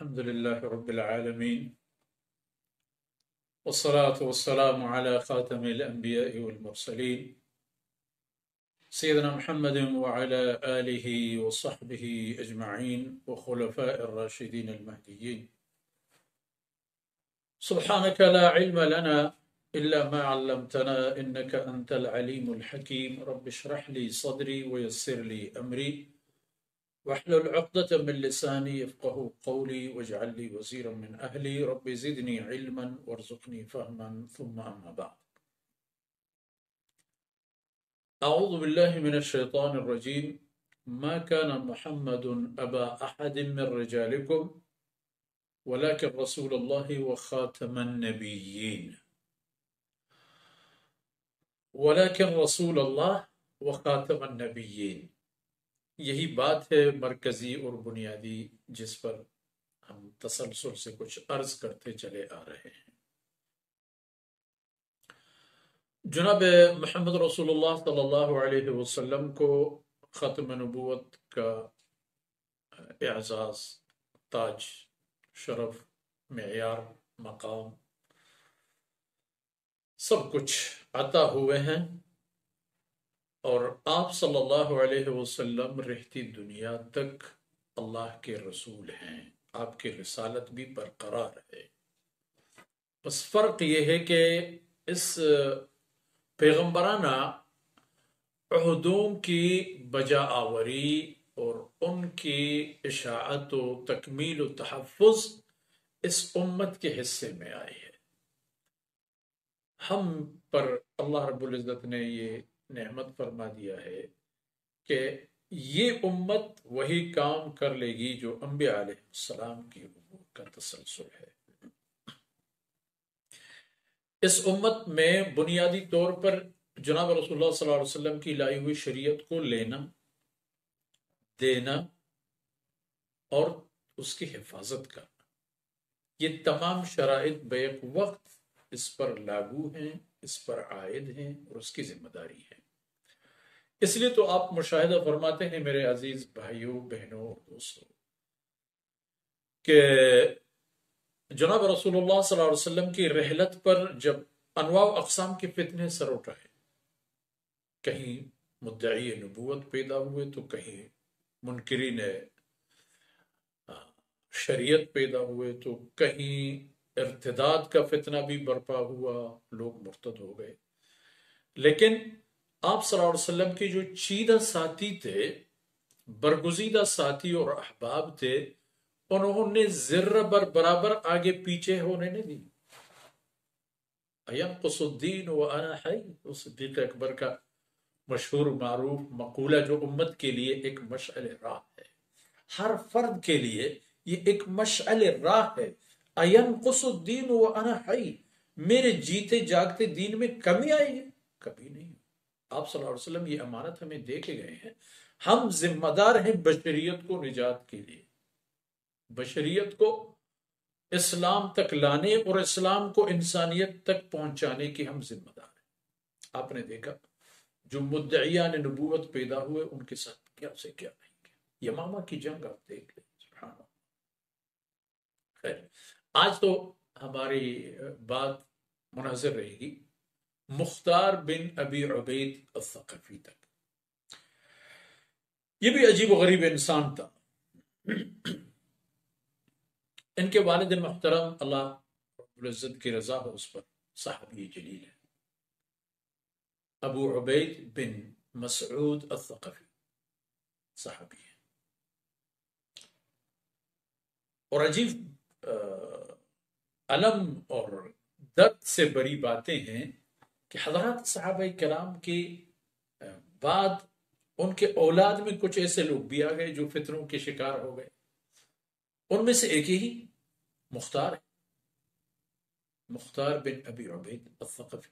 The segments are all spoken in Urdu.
الحمد لله رب العالمين والصلاة والسلام على خاتم الأنبياء والمرسلين سيدنا محمد وعلى آله وصحبه أجمعين وخلفاء الراشدين المهديين. سبحانك لا علم لنا إلا ما علمتنا إنك أنت العليم الحكيم. رب اشرح لي صدري ويسر لي أمري واحلل عقدة من لساني يفقه قولي واجعل لي وزيرا من أهلي رب زدني علما وارزقني فهما ثم أما بعد. أعوذ بالله من الشيطان الرجيم. ما كان محمد أبا أحد من رجالكم ولكن رسول الله وخاتم النبيين. ولكن رسول الله وخاتم النبيين، یہی بات ہے مرکزی اور بنیادی جس پر ہم تسلسل سے کچھ عرض کرتے چلے آ رہے ہیں. جناب محمد رسول اللہ صلی اللہ علیہ وسلم کو ختم نبوت کا اعزاز، تاج، شرف، معیار، مقام سب کچھ عطا ہوئے ہیں، اور آپ صلی اللہ علیہ وسلم رہتی دنیا تک اللہ کے رسول ہیں. آپ کی رسالت بھی برقرار ہے. بس فرق یہ ہے کہ اس پیغمبرانہ عہدوں کی بجا آوری اور ان کی اشاعت و تکمیل و تحفظ اس امت کے حصے میں آئی ہے. ہم پر اللہ رب العزت نے یہ نعمت فرما دیا ہے کہ یہ امت وہی کام کر لے گی جو انبیاء علیہ السلام کی امور کا تسلسل ہے. اس امت میں بنیادی طور پر جناب رسول اللہ صلی اللہ علیہ وسلم کی لائی ہوئی شریعت کو لینا، دینا اور اس کی حفاظت کرنا، یہ تمام شرائط بیک وقت اس پر لاگو ہیں، اس پر عائد ہیں اور اس کی ذمہ داری ہے. اس لیے تو آپ مشاہدہ فرماتے ہیں میرے عزیز بھائیوں، بہنوں اور دوستوں، کہ جناب رسول اللہ صلی اللہ علیہ وسلم کی رحلت پر جب انواع و اقسام کے فتنے سر اٹھائے، کہیں مدعی نبوت پیدا ہوئے تو کہیں منکرین شریعت پیدا ہوئے تو کہیں ارتداد کا فتنہ بھی برپا ہوا، لوگ مرتد ہو گئے. لیکن آپ صلی اللہ علیہ وسلم کے جو چیدہ ساتھی تھے، برگزیدہ ساتھی اور احباب تھے، انہوں نے ذرہ بر برابر آگے پیچھے ہونے نہیں دی. اَيَنْقُصُ الدِّينُ وَأَنَا حَيٌّ، صدیق اکبر کا مشہور معروف مقولہ جو امت کے لیے ایک مشعل راہ ہے، ہر فرد کے لیے یہ ایک مشعل راہ ہے. اَيَنْقُصُ الدِّينُ وَأَنَا حَيٌّ، میرے جیتے جاگتے دین میں کمی آئے گی؟ کبھی نہیں. آپ صلی اللہ علیہ وسلم یہ امانت ہمیں دے کے گئے ہیں. ہم ذمہ دار ہیں بشریت کو نجات کے لیے، بشریت کو اسلام تک لانے اور اسلام کو انسانیت تک پہنچانے کی ہم ذمہ دار ہیں. آپ نے دیکھا جو مدعیان نبوت پیدا ہوئے ان کے ساتھ کیا سے کیا نہیں کیا. یمامہ کی جنگ آپ دیکھ لیں، سبحان اللہ. خیر، آج تو ہماری بات منحصر رہے گی مختار بن ابی عبید الثقفی تک. یہ بھی عجیب و غریب انسان تھا. ان کے والد محترم اللہ رب العزت کی رضا ہو اس پر، صحابی جلیل ہے، ابو عبید بن مسعود الثقفی صحابی ہے. اور عجیب علم اور درد سے بری باتیں ہیں کہ حضرات صحابہ کرام کے بعد ان کے اولاد میں کچھ ایسے لوگ بھی آ گئے جو فتنوں کے شکار ہو گئے. ان میں سے ایک ہی مختار ہے، مختار بن ابی عبید الثقفی.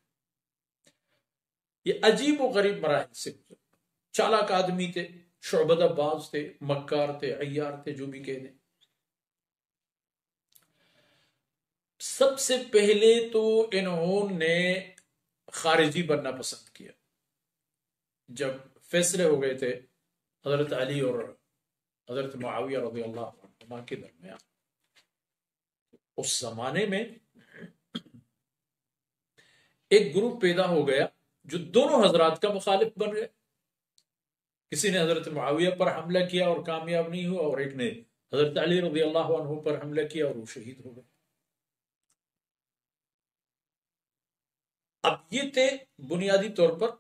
یہ عجیب و غریب مراحل سے گزرے. چالاک آدمی تھے، شعبدہ باز تھے، مکار تھے، عیار تھے، جو بھی کہہ دیں. سب سے پہلے تو انہوں نے خارجی بننا پسند کیا. جب فیصلے ہو گئے تھے حضرت علی اور حضرت معاویہ رضی اللہ عنہ کے درمیان، اس زمانے میں ایک گروپ پیدا ہو گیا جو دونوں حضرات کا مخالف بن گئے. کسی نے حضرت معاویہ پر حملہ کیا اور کامیاب نہیں ہوا، اور ایک نے حضرت علی رضی اللہ عنہ پر حملہ کیا اور وہ شہید ہو گئے. اب یہ تھے بنیادی طور پر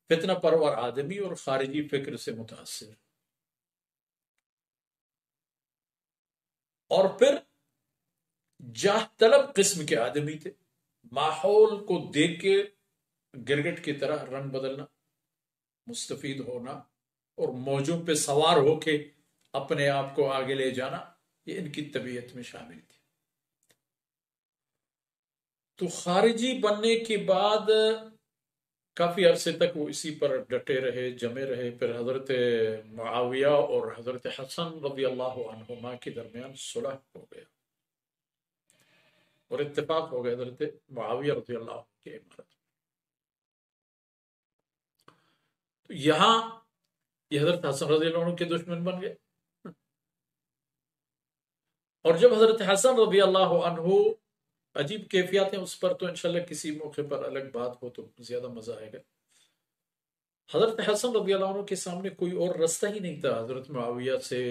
فتنہ پرور آدمی اور خارجی فکر سے متاثر، اور پھر جاہ طلب قسم کے آدمی تھے. ماحول کو دیکھ کے گرگٹ کی طرح رنگ بدلنا، مستفید ہونا اور موجوں پہ سوار ہو کے اپنے آپ کو آگے لے جانا، یہ ان کی طبیعت میں شامل تھی. تو خارجی بننے کے بعد کافی عرصے تک وہ اسی پر ڈٹے رہے، جمے رہے. پھر حضرت معاویہ اور حضرت حسن رضی اللہ عنہما کے درمیان صلح ہو گیا اور اتفاق ہو گیا حضرت معاویہ رضی اللہ عنہ کے امارت. تو یہاں یہ حضرت حسن رضی اللہ عنہ کے دشمن بن گئے، اور جب حضرت حسن رضی اللہ عنہ، عجیب کیفیات ہیں، اس پر تو انشاءاللہ کسی موقع پر الگ بات ہو تو زیادہ مزہ آئے گا. حضرت حسن رضی اللہ عنہ کے سامنے کوئی اور رستہ ہی نہیں تھا حضرت معاویہ سے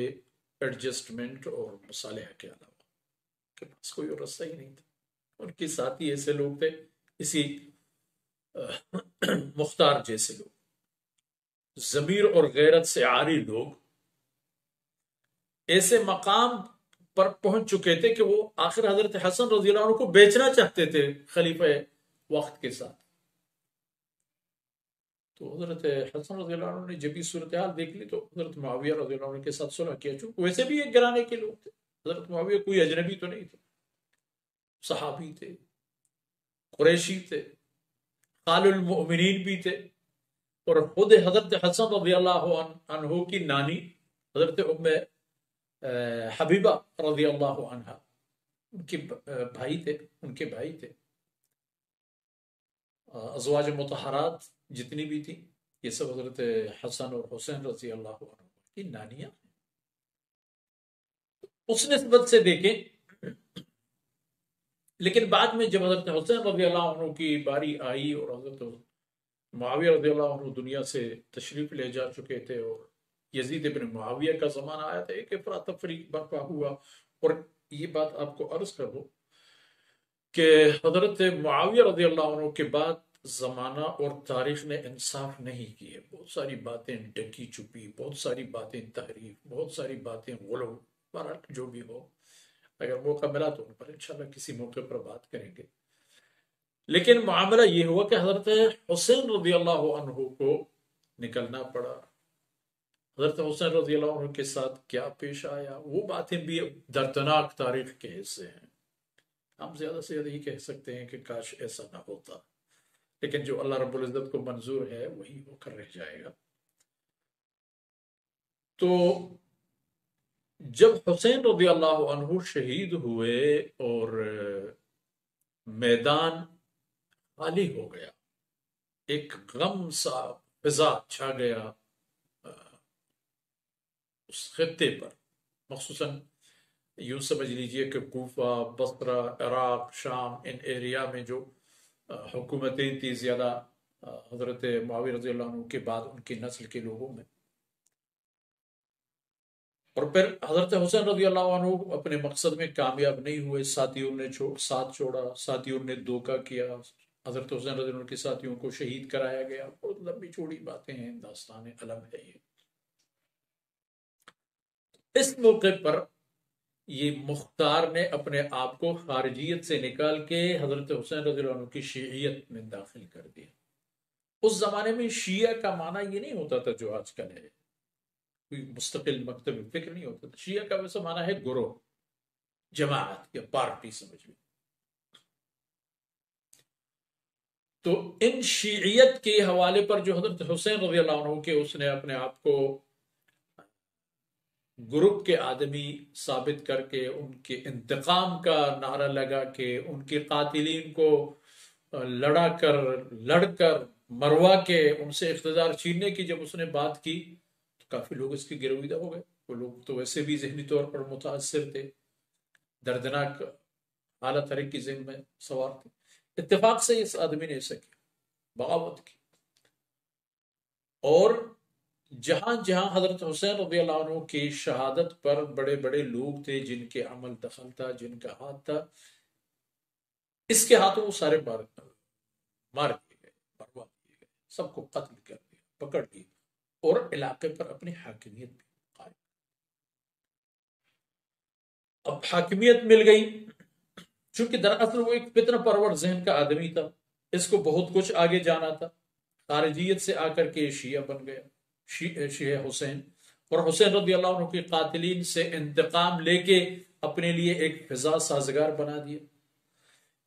ایڈجسٹمنٹ اور مصالحہ کے علاوہ، کہ بس کوئی اور رستہ ہی نہیں تھا. ان کے ساتھی ایسے لوگ تھے، اسی مختار جیسے لوگ، ضمیر اور غیرت سے عاری لوگ، ایسے مقام پر پہنچ چکے تھے کہ وہ آخر حضرت حسن رضی اللہ عنہ کو بیچنا چاہتے تھے خلیفہ وقت کے ساتھ. تو حضرت حسن رضی اللہ عنہ نے جب یہ صورتحال دیکھ لی تو حضرت معاویہ رضی اللہ عنہ کے ساتھ صلح کیا، چونکہ ویسے بھی ایک گھرانے کے لوگ تھے. حضرت معاویہ کوئی اجنبی تو نہیں تھے، صحابی تھے، قریشی تھے، خال المؤمنین بھی تھے، اور خود حضرت حسن رضی اللہ عنہ کی نانی حضرت ام حبیبہ رضی اللہ عنہ ان کے بھائی تھے. ازواج مطہرات جتنی بھی تھی یہ سب حضرت حسن اور حسین رضی اللہ عنہ کی نانیاں. اس نسبت سے دیکھیں، لیکن بعد میں جب حضرت حسین رضی اللہ عنہ کی باری آئی اور حضرت معاویہ رضی اللہ عنہ دنیا سے تشریف لے جا چکے تھے اور یزید بن معاویہ کا زمانہ آیا تھا، ایک افراتفری برپا ہوا. اور یہ بات آپ کو عرض کر دوں کہ حضرت معاویہ رضی اللہ عنہ کے بعد زمانہ اور تاریخ نے انصاف نہیں کیے. بہت ساری باتیں ڈکی چھپی، بہت ساری باتیں تحریف، بہت ساری باتیں غلو. بہرحال جو بھی ہو، اگر موقع ملا تو ان پر انشاءاللہ کسی موقع پر بات کریں گے. لیکن معاملہ یہ ہوا کہ حضرت حسین رضی اللہ عنہ کو نکلنا پڑا. حضرت حسین رضی اللہ عنہ کے ساتھ کیا پیش آیا، وہ باتیں بھی دردناک تاریخ کے حصے ہیں. ہم زیادہ سے زیادہ یہ کہہ سکتے ہیں کہ کاش ایسا نہ ہوتا، لیکن جو اللہ رب العزت کو منظور ہے وہی ہو کر رہ جائے گا. تو جب حسین رضی اللہ عنہ شہید ہوئے اور میدان خالی ہو گیا، ایک غم سا فضا چھا گیا اس خطے پر، مخصوصاً یوں سمجھ لیجئے کہ کوفہ، بصرہ، عراق، شام، ان ایریا میں جو حکومتیں تھی زیادہ حضرت معاویہ رضی اللہ عنہ کے بعد ان کی نسل کے لوگوں میں. اور پھر حضرت حسین رضی اللہ عنہ اپنے مقصد میں کامیاب نہیں ہوئے، ساتھیوں نے ساتھ چھوڑا، ساتھیوں نے دھوکہ کیا، حضرت حسین رضی اللہ عنہ کے ساتھیوں کو شہید کرایا گیا. بہت لمبی چوڑی باتیں ہیں، داستان علم ہے یہ. اس موقع پر یہ مختار نے اپنے آپ کو خارجیت سے نکال کے حضرت حسین رضی اللہ عنہ کی شیعیت میں داخل کر دیا. اس زمانے میں شیعہ کا معنی یہ نہیں ہوتا تھا جو آج کل ہے، کوئی مستقل مکتب فکر نہیں ہوتا تھا. شیعہ کا ویسا معنی ہے گروہ، جماعت یا پارٹی سمجھ لیں. تو ان شیعیت کے حوالے پر جو حضرت حسین رضی اللہ عنہ کے اس نے اپنے آپ کو گروپ کے آدمی ثابت کر کے ان کے انتقام کا نعرہ لگا کے ان کے قاتلین کو لڑ کر مروا کے ان سے اقتدار چھیننے کی جب اس نے بات کی تو کافی لوگ اس کے گرویدہ ہو گئے. وہ لوگ تو ویسے بھی ذہنی طور پر متاثر تھے. دردناک اعلیٰ طرح کی ذہن میں سوار تھی. اتفاق سے اس آدمی نے ایسا کیا، بغاوت کی. اور جہاں جہاں حضرت حسین رضی اللہ عنہ کی شہادت پر بڑے بڑے لوگ تھے جن کے عمل دخل تھا، جن کا ہاتھ تھا، اس کے ہاتھوں وہ سارے مار دیے گئے، مروا دیے گئے، سب کو قتل کر دیا، پکڑ لیے، اور علاقے پر اپنی حاکمیت بھی قائم. اب حاکمیت مل گئی، چونکہ دراصل وہ ایک فتنہ پرور ذہن کا آدمی تھا، اس کو بہت کچھ آگے جانا تھا. خارجیت سے آ کر کے شیعہ بن گیا، شیعہ حسین، اور حسین رضی اللہ عنہ کے قاتلین سے انتقام لے کے اپنے لیے ایک فضا سازگار بنا دیا.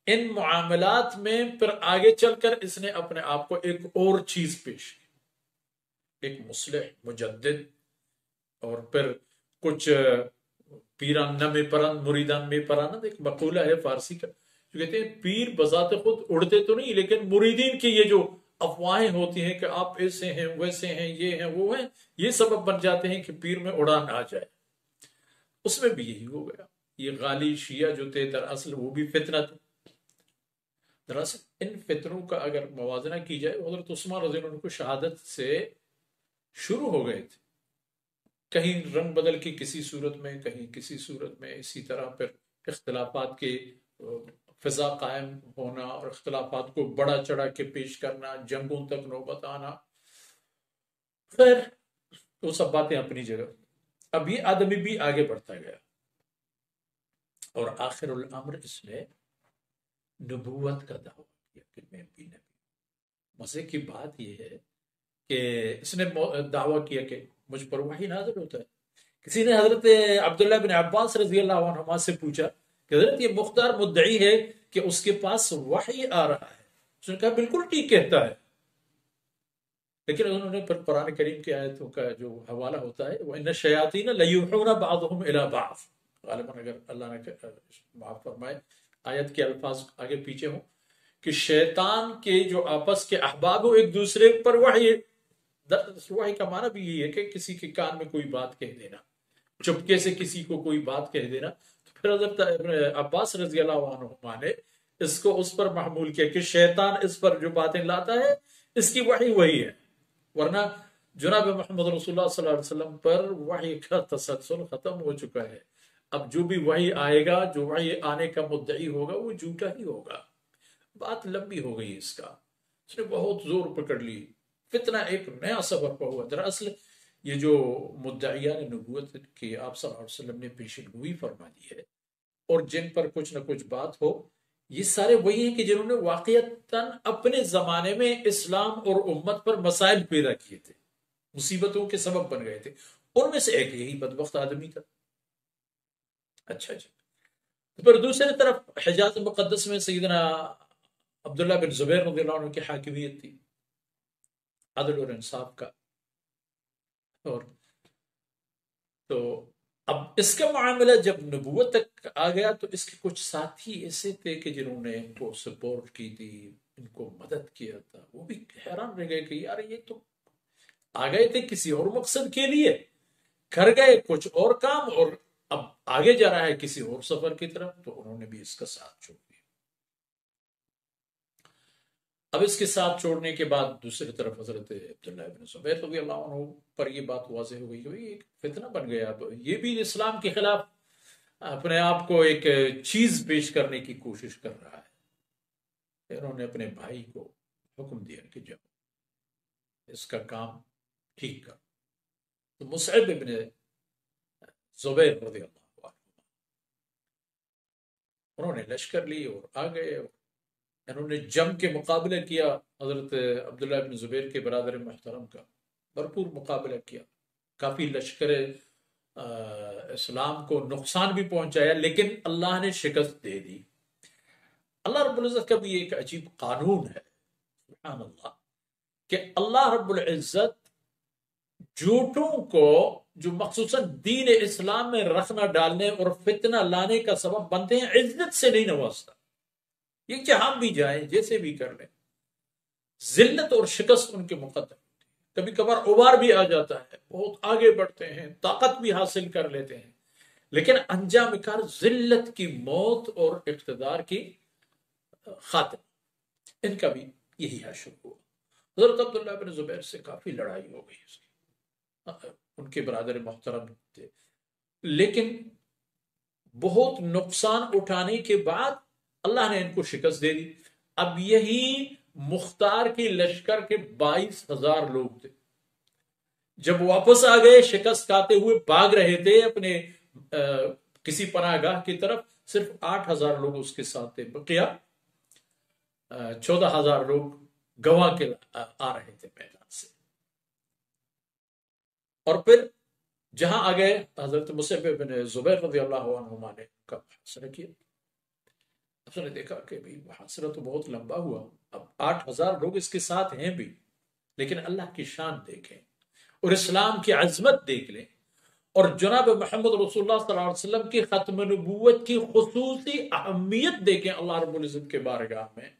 ان معاملات میں پھر آگے چل کر اس نے اپنے آپ کو ایک اور چیز پیش کی، ایک مصلح، مجدد، اور پھر کچھ پیران نہ میں پرند مریدان میں پراند، ایک مقولہ ہے فارسی کا جو کہتے ہیں پیر بذات خود اڑتے تو نہیں، لیکن مریدین کی یہ جو افواہیں ہوتی ہیں کہ آپ ایسے ہیں ویسے ہیں یہ ہیں وہ ہیں، یہ سبب بن جاتے ہیں کہ پیر میں اڑان آ جائے. اس میں بھی یہی ہو گیا. یہ غالی شیعہ جو تھے دراصل وہ بھی فتنہ تھے. دراصل ان فتنوں کا اگر موازنہ کی جائے، حضرت عثمان رضی اللہ عنہ کو شہادت سے شروع ہو گئے تھے، کہیں رنگ بدل کی کسی صورت میں، کہیں کسی صورت میں، اسی طرح پھر اختلافات کے فضا قائم ہونا اور اختلافات کو بڑا چڑھا کے پیش کرنا، جنگوں تک نوبت آنا. خیر وہ سب باتیں اپنی جگہ. اب یہ آدمی بھی آگے بڑھتا گیا اور آخر الامر اس نے نبوت کا دعویٰ کیا کہ میں بھی نبی. مزے کی بات یہ ہے کہ اس نے دعویٰ کیا کہ مجھ پر وحی نازل ہوتا ہے. کسی نے حضرت عبداللہ بن عباس رضی اللہ عنہما سے پوچھا کہ حضرت یہ مختار مدعی ہے کہ اس کے پاس وحی آ رہا ہے. اس نے کہا بالکل ٹھیک کہتا ہے، لیکن انہوں نے پھر قرآن کریم کی آیتوں کا جو حوالہ ہوتا ہے وَإِنَّ الشَّيَاطِينَ لَيُوحُونَ بَعْضُهُمْ إِلَىٰ بَعْضٍ، غالباً اگر اللہ نے معاف فرمائے آیت کے الفاظ آگے پیچھے ہوں، کہ شیطان کے جو آپس کے احباب ہو ایک دوسرے پر وحی کا معنی بھی یہ ہے کہ کسی کے کان میں کوئی بات کہہ دینا، چپکے سے کسی کو کوئی بات کہہ دینا. تو پھر حضرت عباس رضی اللہ عنہما نے اس کو اس پر محمول کیا کہ شیطان اس پر جو باتیں لاتا ہے اس کی وحی وہی ہے، ورنہ جناب محمد رسول اللہ صلی اللہ علیہ وسلم پر وحی کا تسلسل ختم ہو چکا ہے. اب جو بھی وحی آئے گا، جو وحی آنے کا مدعی ہوگا وہ جھوٹا ہی ہوگا. بات لمبی ہو گئی اس کا، اس نے بہت زور پکڑ لی، فتنہ ایک نیا سبب پہ ہوا. دراصل یہ جو مدعیان نبوت کی آپ صلی اللہ علیہ وسلم نے پیشن گوئی فرما دی ہے اور جن پر کچھ نہ کچھ بات ہو، یہ سارے وہی ہیں کہ جنہوں نے واقعتاً اپنے زمانے میں اسلام اور امت پر مسائل پیدا کیے تھے، مصیبتوں کے سبب بن گئے تھے. ان میں سے ایک یہی بدبخت آدمی تھا. اچھا جی. پھر دوسری طرف حجاز مقدس میں سیدنا عبداللہ بن زبیر رضی اللہ عنہ کی حاکمیت تھی، عدل اور انصاف کا. اور تو اب اس کا معاملہ جب نبوت تک آ گیا تو اس کے کچھ ساتھی ایسے تھے کہ جنہوں نے ان کو سپورٹ کی تھی، ان کو مدد کیا تھا. وہ بھی حیران رہ گئے کہ یار یہ تو آ گئے تھے کسی اور مقصد کے لیے، کر گئے کچھ اور کام، اور اب آگے جا رہا ہے کسی اور سفر کی طرف. تو انہوں نے بھی اس کا ساتھ چھوڑ دیا. اب اس کے ساتھ چھوڑنے کے بعد دوسری طرف حضرت عبداللہ بن زبیر رضی اللہ عنہ پر یہ بات واضح ہو گئی کہ ایک فتنہ بن گیا. اب یہ بھی اسلام کے خلاف اپنے آپ کو ایک چیز پیش کرنے کی کوشش کر رہا ہے. انہوں نے اپنے بھائی کو حکم دیا کہ جب اس کا کام ٹھیک کر. تو مصعب بن زبیر رضی اللہ عنہ انہوں نے لشکر لی اور آ گئے. انہوں نے جم کے مقابلہ کیا حضرت عبداللہ بن زبیر کے برادر محترم کا، بھرپور مقابلہ کیا. کافی لشکر اسلام کو نقصان بھی پہنچایا، لیکن اللہ نے شکست دے دی. اللہ رب العزت کا بھی ایک عجیب قانون ہے، سبحان اللہ، کہ اللہ رب العزت جھوٹوں کو جو مخصوصاً دین اسلام میں رخنہ ڈالنے اور فتنہ لانے کا سبب بنتے ہیں، عزت سے نہیں نوازتا. یہ جہاں بھی جائیں، جیسے بھی کر لیں، ذلت اور شکست ان کے مقدم ہوتی ہے. کبھی کبھار ابھار بھی آ جاتا ہے، بہت آگے بڑھتے ہیں، طاقت بھی حاصل کر لیتے ہیں، لیکن انجام کار ذلت کی موت اور اقتدار کی خاطر، ان کا بھی یہی حشر ہوا۔ حضرت عبداللہ بن زبیر سے کافی لڑائی ہو گئی اس کی، ان کے برادر محترم تھے، لیکن بہت نقصان اٹھانے کے بعد اللہ نے ان کو شکست دے دی۔ اب یہی مختار کی لشکر کے 22,000 لوگ تھے، جب واپس آ گئے شکست کھاتے ہوئے بھاگ رہے تھے اپنے کسی پناہ گاہ کی طرف، صرف 8,000 لوگ اس کے ساتھ تھے، بقیہ 14,000 لوگ گواہ کے آ رہے تھے میدان سے۔ اور پھر جہاں آ گئے حضرت مصعب بن زبیر رضی اللہ عنہما نے کا محاصرہ کیا۔ اس نے دیکھا کہ بھئی محاصرہ تو بہت لمبا ہوا، اب 8,000 لوگ اس کے ساتھ ہیں بھی، لیکن اللہ کی شان دیکھیں اور اسلام کی عظمت دیکھ لیں، اور جناب محمد رسول اللہ صلی اللہ علیہ وسلم کی ختم نبوت کی خصوصی اہمیت دیکھیں اللہ رب العزت کے بارگاہ میں،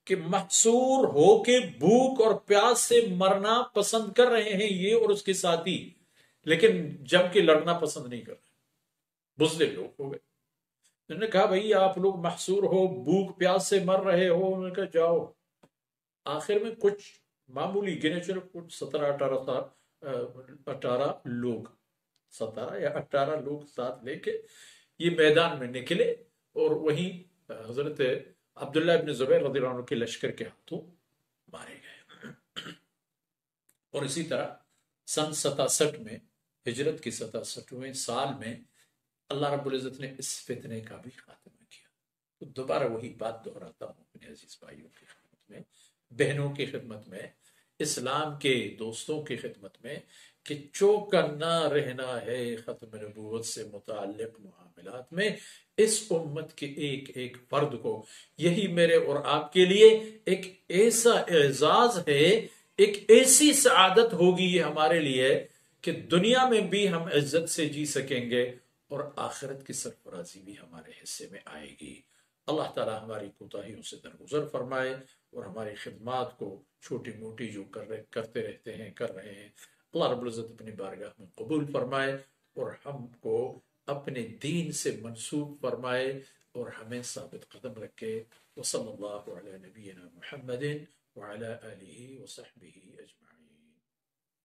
کہ محصور ہو کے بھوک اور پیاس سے مرنا پسند کر رہے ہیں یہ اور اس کے ساتھی، لیکن جم کے لڑنا پسند نہیں کر رہے، بزدل لوگ ہو گئے۔ انہوں نے کہا بھئی آپ لوگ محصور ہو، بھوک پیاس سے مر رہے ہو، انہوں نے کہا جاؤ۔ آخر میں کچھ معمولی گنے چلو کچھ 18 لوگ 17 یا 18 لوگ ساتھ لے کے یہ میدان میں نکلے، اور وہیں حضرت عبداللہ ابن زبیر رضی اللہ عنہ کے لشکر کے ہاتھوں مارے گئے۔ اور اسی طرح سن 67 میں، ہجرت کی 67ویں سال میں اللہ رب العزت نے اس فتنے کا بھی خاتمہ کیا۔ تو دوبارہ وہی بات دہراتا ہوں اپنے عزیز بھائیوں کی خدمت میں، بہنوں کی خدمت میں، اسلام کے دوستوں کی خدمت میں، کہ چوکنا رہنا ہے ختم نبوت سے متعلق معاملات میں اس امت کے ایک ایک فرد کو۔ یہی میرے اور آپ کے لیے ایک ایسا اعزاز ہے، ایک ایسی سعادت ہوگی یہ ہمارے لیے کہ دنیا میں بھی ہم عزت سے جی سکیں گے اور آخرت کی سرفرازی بھی ہمارے حصے میں آئے گی۔ اللہ تعالی ہماری کوتاہیوں سے درگزر فرمائے اور ہماری خدمات کو چھوٹی موٹی جو کرتے رہتے ہیں کر رہے ہیں، اللہ رب العزت اپنی بارگاہ میں قبول فرمائے اور ہم کو اپنے دین سے منسوب فرمائے اور ہمیں ثابت قدم رکھے۔ وصلی اللہ علی نبینا محمد وعلی آلہ وصحبہ اجمعین۔